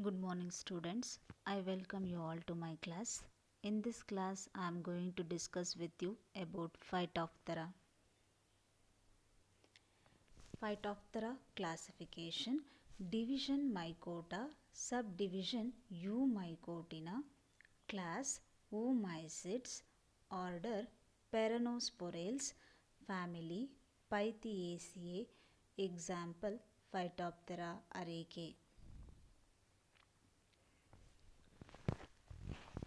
Good morning, students. I welcome you all to my class. In this class, I am going to discuss with you about Phytophthora. Phytophthora classification, division Mycota, subdivision Eumycotina, class Oomycetes, order Peronosporales, family Pythiaceae, example Phytophthora arecae.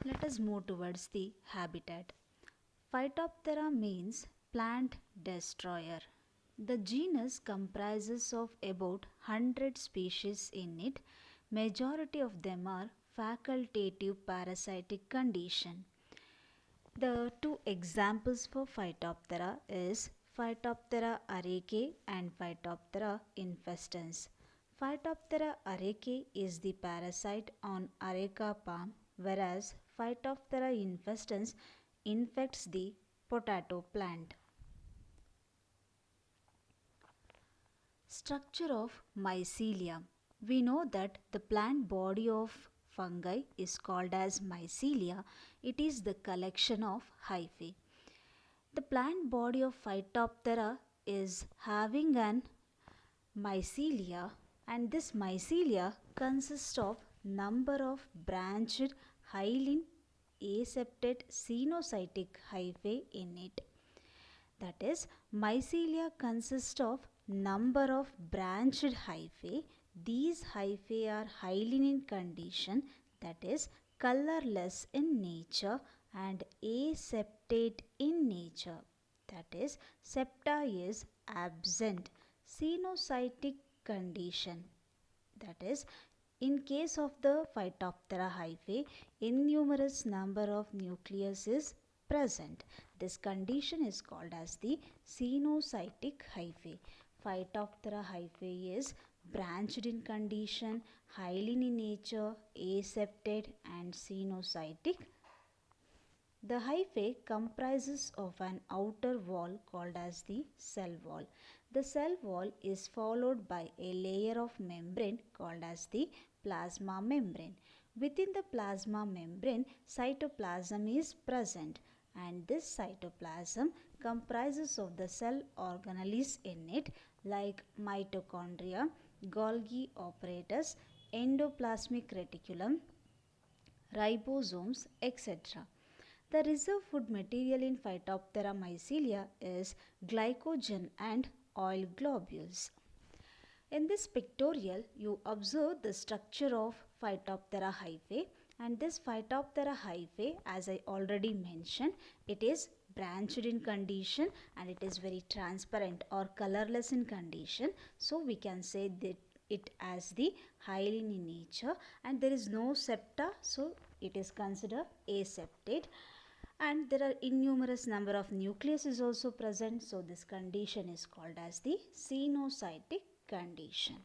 Let us move towards the habitat. Phytophthora means plant destroyer. The genus comprises of about 100 species in it. Majority of them are facultative parasitic condition. The two examples for Phytophthora is Phytophthora arecae and Phytophthora infestans. Phytophthora arecae is the parasite on areca palm, whereas Phytophthora infestans infects the potato plant. Structure of mycelia. We know that the plant body of fungi is called as mycelia. It is the collection of hyphae. The plant body of Phytophthora is having an mycelia, and this mycelia consists of number of branched hyaline aseptate cenocytic hyphae in it. That is, mycelia consist of number of branched hyphae. These hyphae are hyaline in condition, that is colorless in nature and aseptate in nature, that is septa is absent. Cenocytic condition, that is in case of the Phytophthora hyphae, innumerous number of nucleus is present. This condition is called as the cenocytic hyphae. Phytophthora hyphae is branched in condition, hyaline in nature, aseptate and cenocytic. The hyphae comprises of an outer wall called as the cell wall. The cell wall is followed by a layer of membrane called as the plasma membrane. Within the plasma membrane, cytoplasm is present, and this cytoplasm comprises of the cell organelles in it like mitochondria, Golgi apparatus, endoplasmic reticulum, ribosomes, etc. The reserve food material in Phytophthora mycelia is glycogen and oil globules. In this pictorial, you observe the structure of Phytophthora hyphae, and this Phytophthora hyphae, as I already mentioned, it is branched in condition and it is very transparent or colorless in condition. So we can say that it as the hyaline in nature, and there is no septa, so it is considered aseptate, and there are innumerous number of nucleus is also present, so this condition is called as the cenocytic condition.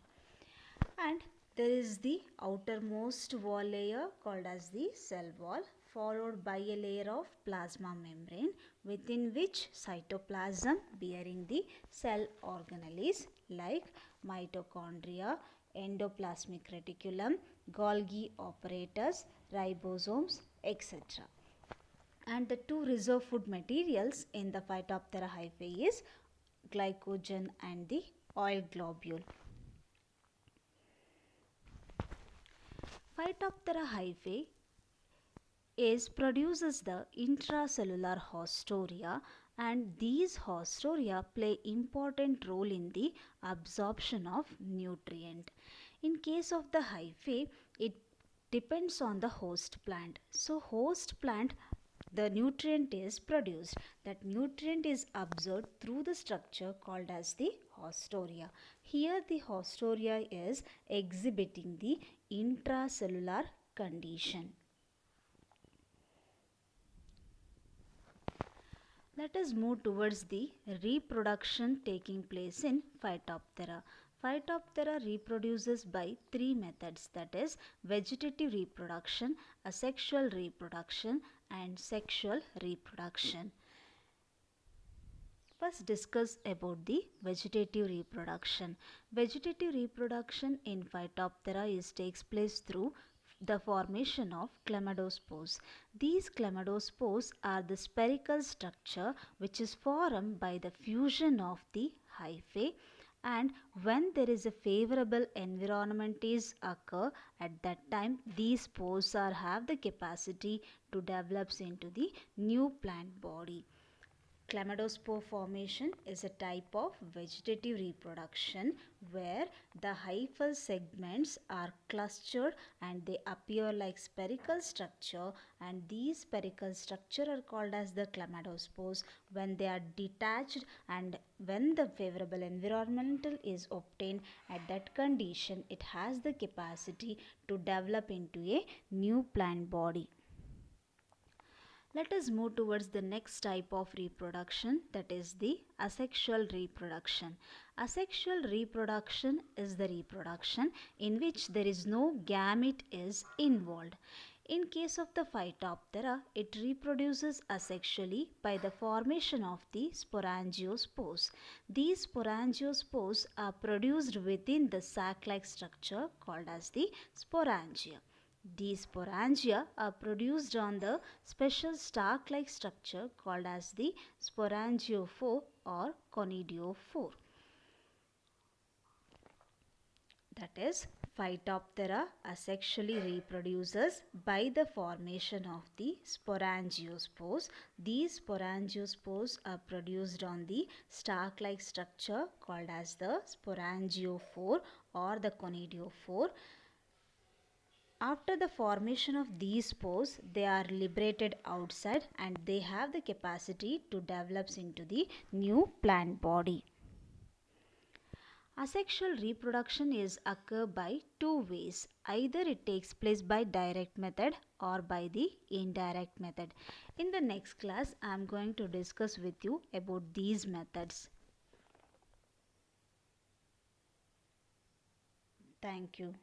And there is the outermost wall layer called as the cell wall, followed by a layer of plasma membrane within which cytoplasm bearing the cell organelles like mitochondria, endoplasmic reticulum, Golgi apparatus, ribosomes, etc. And the two reserve food materials in the Phytophthora hyphae is glycogen and the oil globule. Phytophthora hyphae produces the intracellular haustoria, and these haustoria play important role in the absorption of nutrient. In case of the hyphae, it depends on the host plant. So host plant, the nutrient is produced. That nutrient is absorbed through the structure called as the haustoria. Here the haustoria is exhibiting the intracellular condition. Let us move towards the reproduction taking place in Phytophthora. Phytophthora reproduces by three methods, that is vegetative reproduction, asexual reproduction and sexual reproduction. First discuss about the vegetative reproduction. Vegetative reproduction in Phytophthora takes place through the formation of chlamydospores. These chlamydospores are the spherical structure which is formed by the fusion of the hyphae, and when there is a favorable environment is occur, at that time these spores have the capacity to develop into the new plant body. Chlamydospore formation is a type of vegetative reproduction where the hyphal segments are clustered and they appear like spherical structure, and these spherical structure are called as the chlamydospores when they are detached, and when the favorable environmental is obtained, at that condition it has the capacity to develop into a new plant body. Let us move towards the next type of reproduction, that is the asexual reproduction. Asexual reproduction is the reproduction in which there is no gamete is involved. In case of the Phytophthora, it reproduces asexually by the formation of the sporangiospores. These sporangiospores are produced within the sac-like structure called as the sporangia. These sporangia are produced on the special stalk-like structure called as the sporangiophore or conidiophore. That is, Phytophthora asexually reproduces by the formation of the sporangiospores. These sporangiospores are produced on the stalk-like structure called as the sporangiophore or the conidiophore. After the formation of these spores, they are liberated outside and they have the capacity to develop into the new plant body. Asexual reproduction is occur by two ways. Either it takes place by direct method or by the indirect method. In the next class, I am going to discuss with you about these methods. Thank you.